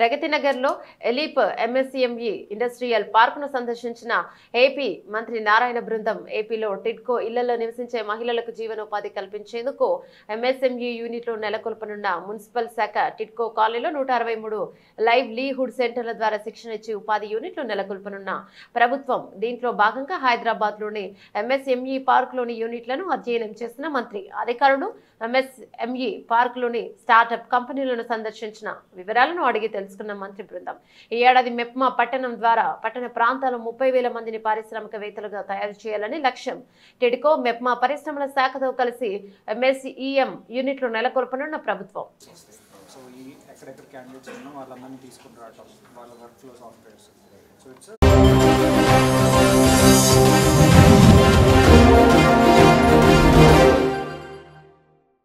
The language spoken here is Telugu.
ప్రగతి నగర్లో ఎలీప్ ఎంఎస్ఎంఈ ఇండస్ట్రియల్ పార్కును సందర్శించిన ఏపీ మంత్రి నారాయణ బృందం ఏపీలో టిడ్కో ఇళ్లలో నివసించే మహిళలకు జీవనోపాధి కల్పించేందుకు ఎంఎస్ఎంఈ యూనిట్లు నెలకొల్పనున్న మున్సిపల్ శాఖ టిడ్కో కాలనీలో 163 లైవ్లీహుడ్ సెంటర్ల ద్వారా శిక్షణ ఇచ్చి ఉపాధి యూనిట్లు నెలకొల్పనున్న ప్రభుత్వం దీంట్లో భాగంగా హైదరాబాద్ లోని ఎంఎస్ఎంఈ పార్క్ లోని యూనిట్లను అధ్యయనం చేసిన మంత్రి అధికారులు ఎంఎస్ఎంఈ పార్క్ లోని స్టార్టప్ కంపెనీలను సందర్శించిన వివరాలను అడిగి తెలుసుకున్న మంత్రి బృందం ఈ ఏడాది మెప్మా పట్టణం ద్వారా పట్టణ ప్రాంతాల్లో 30,000 మందిని పారిశ్రామికవేత్తలుగా తయారు చేయాలని లక్ష్యం. టిడ్కో మెప్మా పరిశ్రమల శాఖతో కలిసి ఎంఎస్ఈఎం యూనిట్లు నెలకొల్పనున్న ప్రభుత్వం. సో ఈ ఎక్కడెక్కడ క్యాండిడేట్స్ ఉన్నా వాళ్ళందరినీ తీసుకుని రావటం వాళ్ళ work flow softwares. So it's